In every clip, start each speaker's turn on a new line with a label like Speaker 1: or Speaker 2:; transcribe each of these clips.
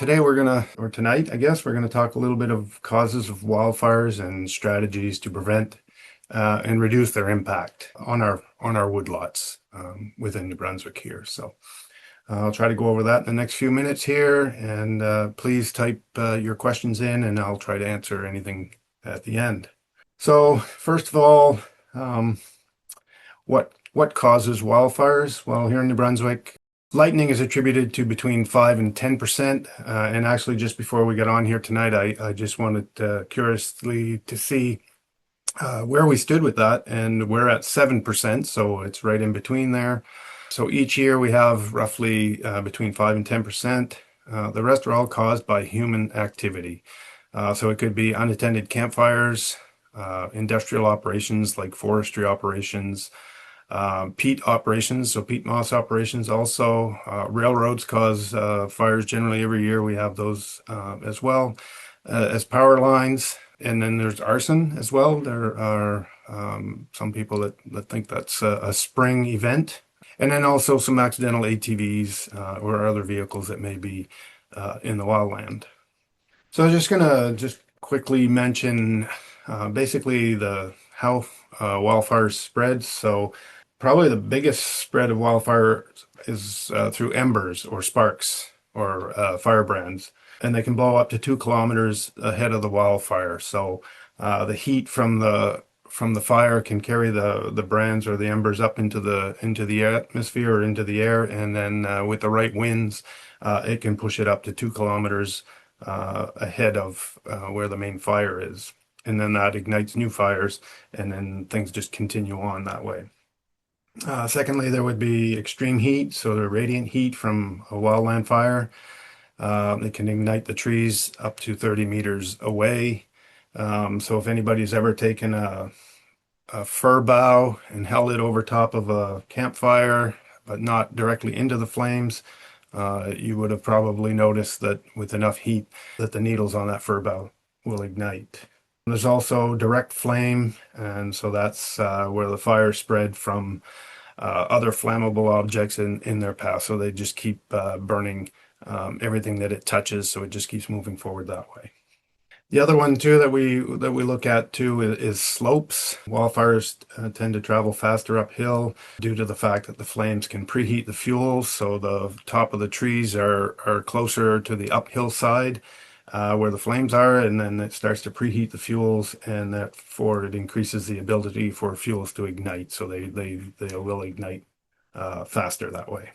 Speaker 1: Today or tonight, I guess, we're gonna talk a little bit of causes of wildfires and strategies to prevent and reduce their impact on our woodlots within New Brunswick here. So I'll try to go over that in the next few minutes here, and please type your questions in, and I'll try to answer anything at the end. So first of all, what causes wildfires? Well, here in New Brunswick, lightning is attributed to between 5 and 10%. And actually, just before we got on here tonight, I just wanted curiously to see where we stood with that, and we're at 7%, so it's right in between there. So each year we have roughly between 5 and 10%. The rest are all caused by human activity. So it could be unattended campfires, industrial operations like forestry operations, peat operations, so peat moss operations also. Railroads cause fires generally every year. We have those as well as power lines. And then there's arson as well. There are some people that think that's a spring event. And then also some accidental ATVs or other vehicles that may be in the wildland. So I'm just gonna quickly mention basically how wildfires spread. So probably the biggest spread of wildfire is through embers or sparks or firebrands, and they can blow up to 2 kilometers ahead of the wildfire. So the heat from the fire can carry the brands or the embers up into the atmosphere or into the air, and then with the right winds, it can push it up to 2 kilometers ahead of where the main fire is, and then that ignites new fires, and then things just continue on that way. Secondly, there would be extreme heat, so the radiant heat from a wildland fire. It can ignite the trees up to 30 meters away. So if anybody's ever taken a fir bough and held it over top of a campfire, but not directly into the flames, you would have probably noticed that with enough heat that the needles on that fir bough will ignite. There's also direct flame, and so that's where the fire spread from other flammable objects in their path. So they just keep burning everything that it touches, so it just keeps moving forward that way. The other one too that we look at too is slopes. Wildfires tend to travel faster uphill due to the fact that the flames can preheat the fuels. So the top of the trees are closer to the uphill side where the flames are, and then it starts to preheat the fuels, and therefore it increases the ability for fuels to ignite. So they will ignite faster that way.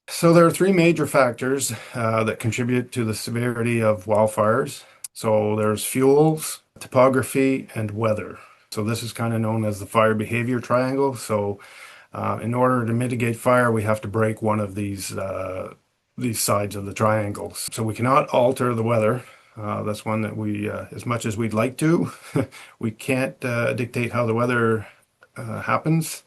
Speaker 1: So there are 3 major factors that contribute to the severity of wildfires. So there's fuels, topography, and weather. So this is kind of known as the fire behavior triangle. So in order to mitigate fire, we have to break one of these sides of the triangle. So we cannot alter the weather. That's one that we, as much as we'd like to, we can't dictate how the weather happens.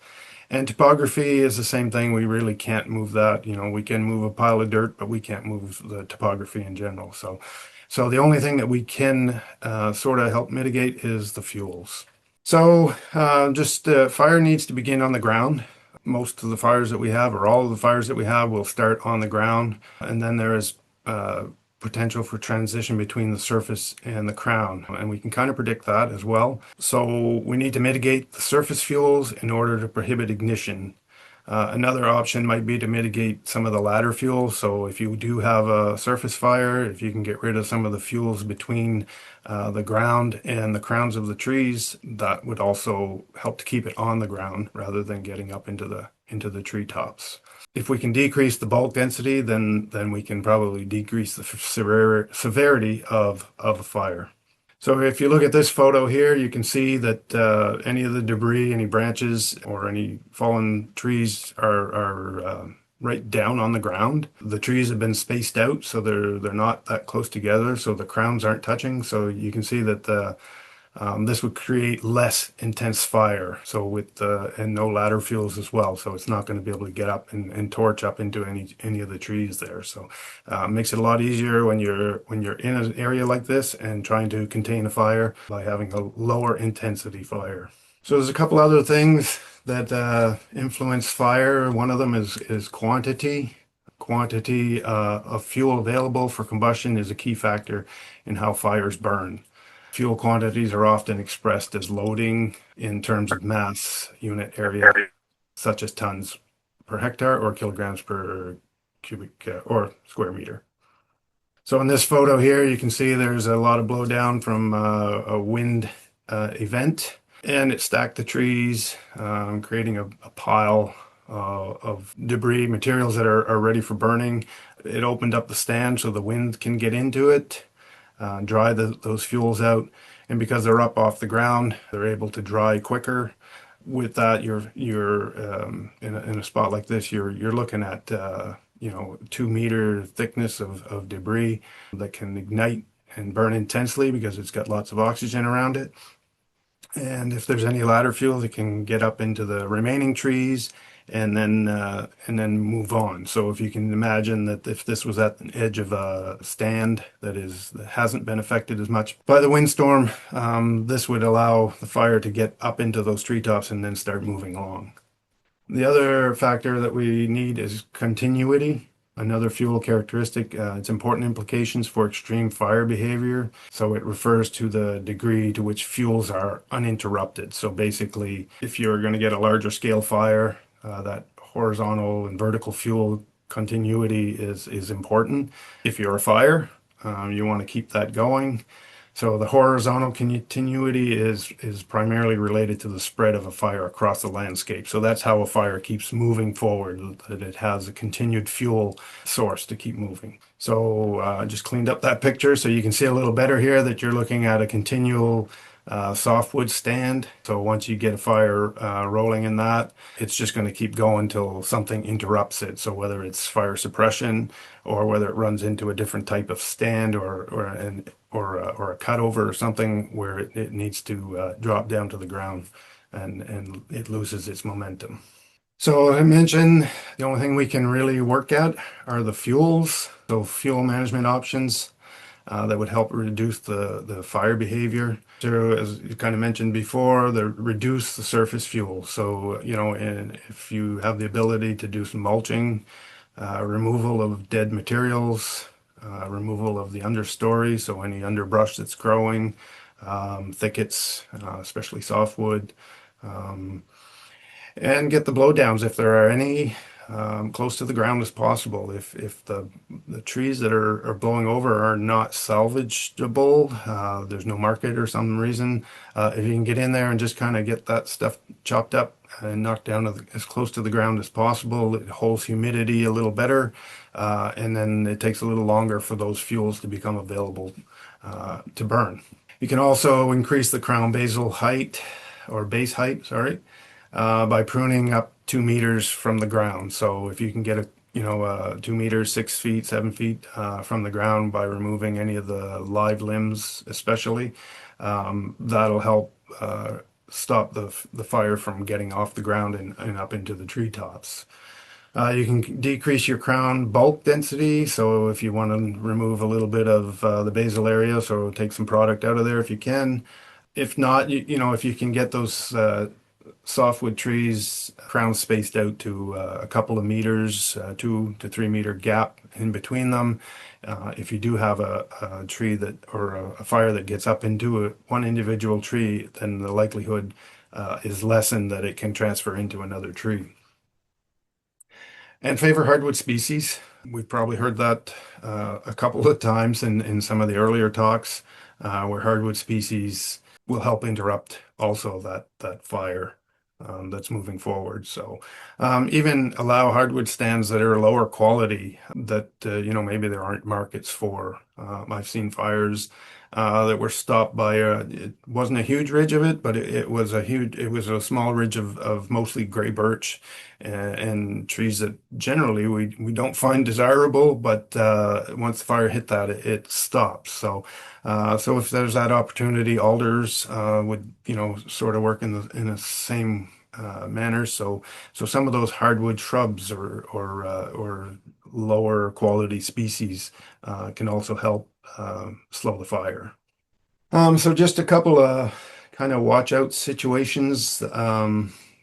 Speaker 1: And topography is the same thing. We really can't move that. You know, we can move a pile of dirt, but we can't move the topography in general. So the only thing that we can sort of help mitigate is the fuels. So fire needs to begin on the ground. Most of the fires that we have, or all of the fires that we have, will start on the ground, and then there is potential for transition between the surface and the crown, and we can kind of predict that as well. So we need to mitigate the surface fuels in order to prohibit ignition. Another option might be to mitigate some of the ladder fuels. So if you do have a surface fire, if you can get rid of some of the fuels between the ground and the crowns of the trees, that would also help to keep it on the ground rather than getting up into the treetops. If we can decrease the bulk density, then we can probably decrease the severity of a fire. So if you look at this photo here, you can see that any of the debris, any branches, or any fallen trees are right down on the ground. The trees have been spaced out, so they're not that close together, so the crowns aren't touching. So you can see that this would create less intense fire. So and no ladder fuels as well. So it's not going to be able to get up and torch up into any of the trees there. So it makes it a lot easier when you're in an area like this and trying to contain a fire by having a lower intensity fire. So there's a couple other things that influence fire. One of them is quantity. quantity of fuel available for combustion is a key factor in how fires burn. Fuel quantities are often expressed as loading in terms of mass unit area, such as tons per hectare or kilograms per cubic or square meter. So in this photo here, you can see there's a lot of blowdown from a wind event, and it stacked the trees, creating a pile of debris, materials that are ready for burning. It opened up the stand so the wind can get into it, dry those fuels out, and because they're up off the ground, they're able to dry quicker. With that, you're in a spot like this, you're looking at 2 meter thickness of debris that can ignite and burn intensely because it's got lots of oxygen around it. And if there's any ladder fuel, it can get up into the remaining trees and then move on. So if you can imagine that if this was at the edge of a stand that hasn't been affected as much by the windstorm, this would allow the fire to get up into those treetops and then start moving along. The other factor that we need is continuity. Another fuel characteristic, its important implications for extreme fire behavior. So it refers to the degree to which fuels are uninterrupted. So basically, if you're going to get a larger scale fire, that horizontal and vertical fuel continuity is important. If you're a fire, you want to keep that going. So the horizontal continuity is primarily related to the spread of a fire across the landscape. So that's how a fire keeps moving forward, that it has a continued fuel source to keep moving. So I just cleaned up that picture so you can see a little better here that you're looking at a continual softwood stand. So once you get a fire rolling in that, it's just going to keep going until something interrupts it. So whether it's fire suppression or whether it runs into a different type of stand or a cutover or something where it needs to drop down to the ground and it loses its momentum. So I mentioned the only thing we can really work at are the fuels. So fuel management options that would help reduce the fire behavior. So as you kind of mentioned before, reduce the surface fuel. So, and if you have the ability to do some mulching, removal of dead materials, removal of the understory, so any underbrush that's growing, thickets, especially softwood, and get the blowdowns if there are any, close to the ground as possible. If the trees that are blowing over are not salvageable, there's no market or some reason, if you can get in there and just kind of get that stuff chopped up and knocked down as close to the ground as possible, it holds humidity a little better, and then it takes a little longer for those fuels to become available to burn. You can also increase the crown basal height, or base height, sorry, by pruning up 2 meters from the ground. So if you can get 2 meters, 6 feet, 7 feet from the ground by removing any of the live limbs, especially, that'll help stop the fire from getting off the ground and up into the treetops. You can decrease your crown bulk density. So if you want to remove a little bit of the basal area, so take some product out of there if you can. If not, if you can get those softwood trees crowns spaced out to a couple of meters, 2 to 3 meter gap in between them. If you do have a tree or a fire that gets up into one individual tree, then the likelihood is lessened that it can transfer into another tree. And favor hardwood species. We've probably heard that a couple of times in some of the earlier talks, where hardwood species will help interrupt also that fire that's moving forward. So even allow hardwood stands that are lower quality that maybe there aren't markets for. I've seen fires that were stopped by it wasn't a huge ridge of it, but it was a small ridge of mostly gray birch and trees that generally we don't find desirable, but once the fire hit that, it stops. So if there's that opportunity, alders would sort of work in the same manner. So some of those hardwood shrubs or lower quality species can also help slow the fire. So just a couple of kind of watch out situations.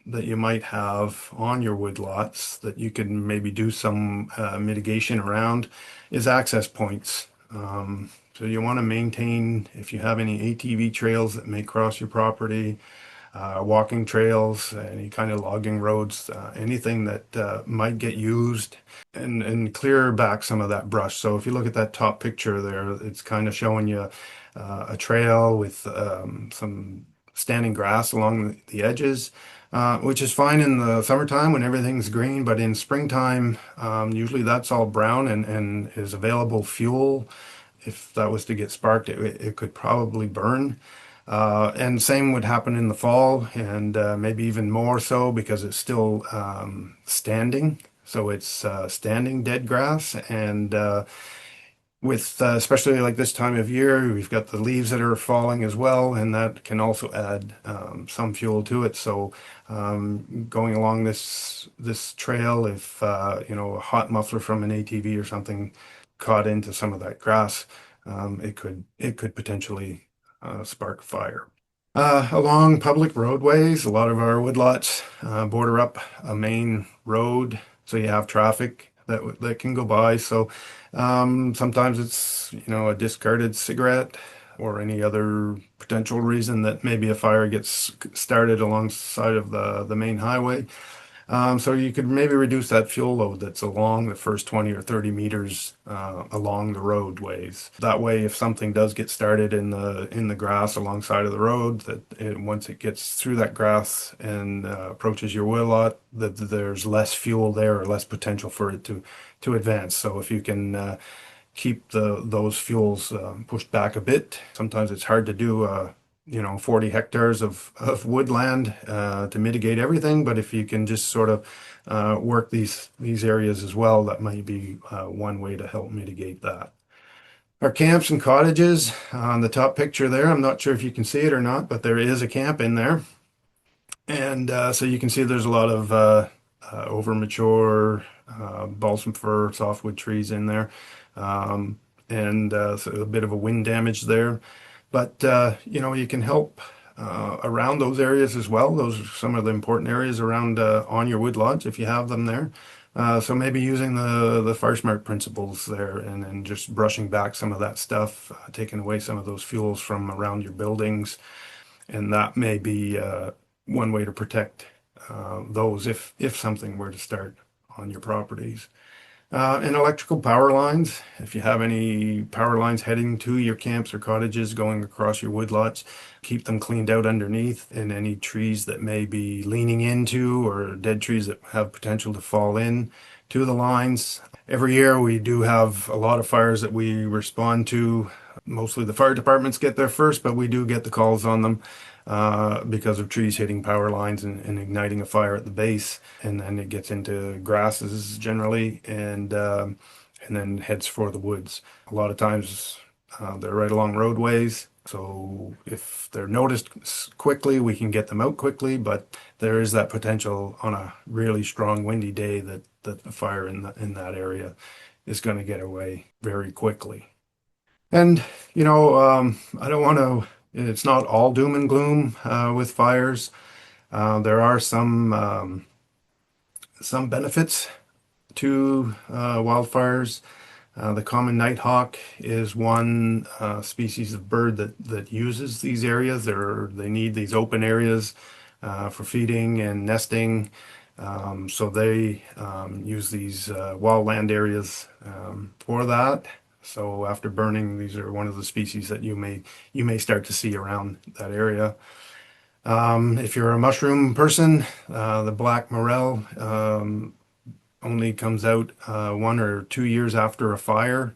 Speaker 1: that you might have on your woodlots that you can maybe do some mitigation around is access points. So you want to maintain, if you have any ATV trails that may cross your property, walking trails, any kind of logging roads, anything that might get used, and clear back some of that brush. So if you look at that top picture there, it's kind of showing you a trail with some standing grass along the edges, which is fine in the summertime when everything's green, but in springtime, usually that's all brown and is available fuel. If that was to get sparked, it could probably burn. And same would happen in the fall, and maybe even more so because it's still standing. So it's standing dead grass, and with especially like this time of year, we've got the leaves that are falling as well, and that can also add some fuel to it. So going along this trail, if a hot muffler from an ATV or something caught into some of that grass, it could potentially spark fire. Along public roadways, a lot of our woodlots border up a main road, so you have traffic that can go by. So sometimes it's a discarded cigarette or any other potential reason that maybe a fire gets started alongside of the main highway. So you could maybe reduce that fuel load that's along the first 20 or 30 meters along the roadways. That way, if something does get started in the grass alongside of the road, once it gets through that grass and approaches your wheel lot, that there's less fuel there or less potential for it to advance. So if you can keep those fuels pushed back a bit, sometimes it's hard to do. 40 hectares of woodland to mitigate everything. But if you can just sort of work these areas as well, that might be one way to help mitigate that. Our camps and cottages on the top picture there, I'm not sure if you can see it or not, but there is a camp in there. And so you can see there's a lot of over mature balsam fir, softwood trees in there. And so a bit of a wind damage there. But you can help around those areas as well. Those are some of the important areas around on your woodlots if you have them there. So maybe using the fire smart principles there and just brushing back some of that stuff, taking away some of those fuels from around your buildings, and that may be one way to protect those if something were to start on your properties. And electrical power lines, if you have any power lines heading to your camps or cottages going across your woodlots, keep them cleaned out underneath, and any trees that may be leaning into or dead trees that have potential to fall in to the lines. Every year we do have a lot of fires that we respond to. Mostly the fire departments get there first, but we do get the calls on them because of trees hitting power lines and igniting a fire at the base, and then it gets into grasses generally, and then heads for the woods. A lot of times they're right along roadways, so if they're noticed quickly, we can get them out quickly. But there is that potential on a really strong windy day that the fire in that area is going to get away very quickly. And I don't want to. It's not all doom and gloom with fires. There are some benefits to wildfires. The common nighthawk is one species of bird that uses these areas. They need these open areas for feeding and nesting. So they use these wildland areas for that. So after burning, these are one of the species that you may start to see around that area. If you're a mushroom person, the black morel only comes out 1 or 2 years after a fire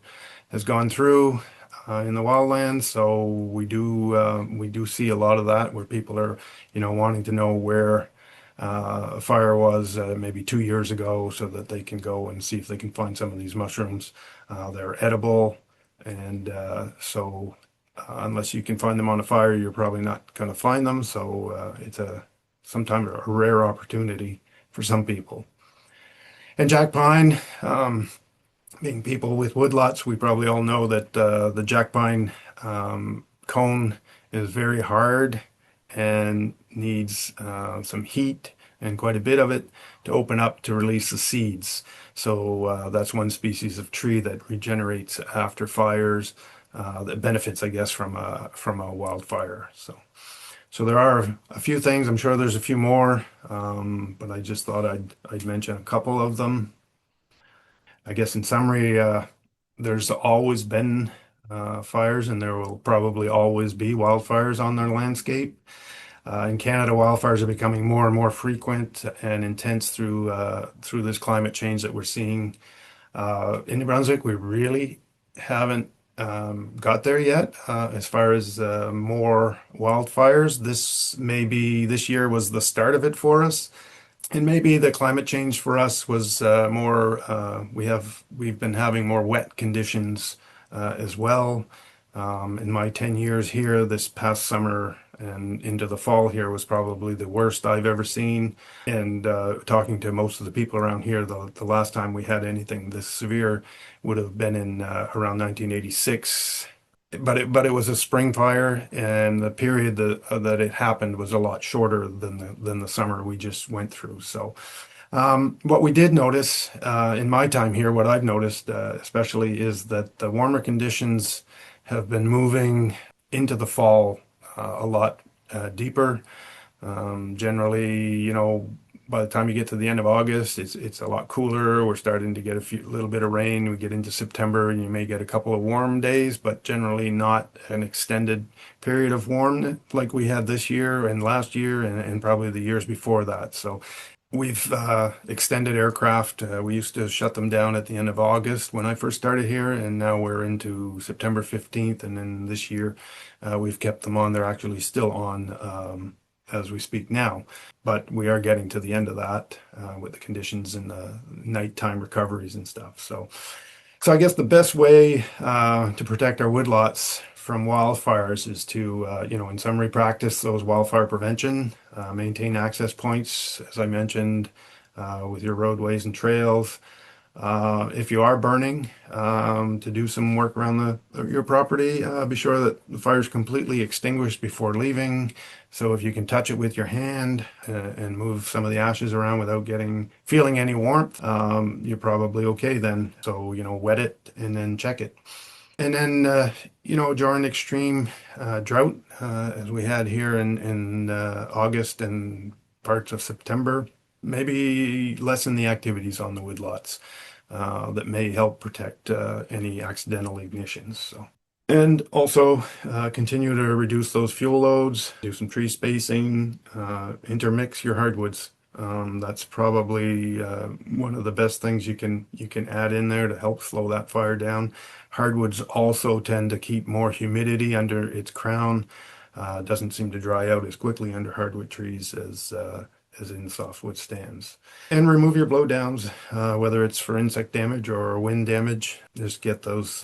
Speaker 1: has gone through in the wildlands. So we do see a lot of that where people are wanting to know where a fire was maybe 2 years ago, so that they can go and see if they can find some of these mushrooms. They're edible, and so unless you can find them on a fire, you're probably not going to find them. So it's sometimes a rare opportunity for some people. And jack pine, being people with woodlots, we probably all know that the jack pine cone is very hard and needs some heat and quite a bit of it to open up to release the seeds. So that's one species of tree that regenerates after fires, that benefits, I guess, from a wildfire. So there are a few things. I'm sure there's a few more, but I just thought I'd mention a couple of them. I guess in summary, there's always been fires, and there will probably always be wildfires on their landscape. In Canada, wildfires are becoming more and more frequent and intense through this climate change that we're seeing. In New Brunswick, we really haven't got there yet as far as more wildfires. This year was the start of it for us. And maybe the climate change for us was more, we've been having more wet conditions as well. In my 10 years here, this past summer and into the fall here was probably the worst I've ever seen. And talking to most of the people around here, the last time we had anything this severe would have been in around 1986. But it was a spring fire, and the period that it happened was a lot shorter than the summer we just went through. So what we did notice in my time here, what I've noticed especially, is that the warmer conditions have been moving into the fall a lot deeper. Generally, by the time you get to the end of August, it's a lot cooler. We're starting to get little bit of rain. We get into September, and you may get a couple of warm days, but generally not an extended period of warm like we had this year and last year and probably the years before that. So we've extended aircraft. We used to shut them down at the end of August when I first started here, and now we're into September 15th. And then this year, we've kept them on. They're actually still on as we speak now, but we are getting to the end of that with the conditions and the nighttime recoveries and stuff. So I guess the best way to protect our woodlots from wildfires is to, in summary, practice those wildfire prevention, maintain access points, as I mentioned, with your roadways and trails. If you are burning, to do some work around your property, be sure that the fire is completely extinguished before leaving. So if you can touch it with your hand and move some of the ashes around without feeling any warmth, you're probably okay then. So, wet it and then check it. And then, during extreme drought, as we had here in August and parts of September, maybe lessen the activities on the woodlots that may help protect any accidental ignitions. And also continue to reduce those fuel loads, do some tree spacing, intermix your hardwoods. That's probably one of the best things you can add in there to help slow that fire down. Hardwoods also tend to keep more humidity under its crown. Doesn't seem to dry out as quickly under hardwood trees as in softwood stands. And remove your blowdowns, whether it's for insect damage or wind damage. Just get those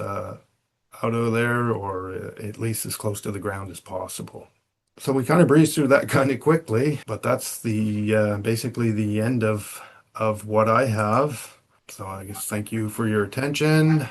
Speaker 1: out of there, or at least as close to the ground as possible. So we kind of breezed through that kind of quickly, but that's the basically the end of what I have. So I guess thank you for your attention.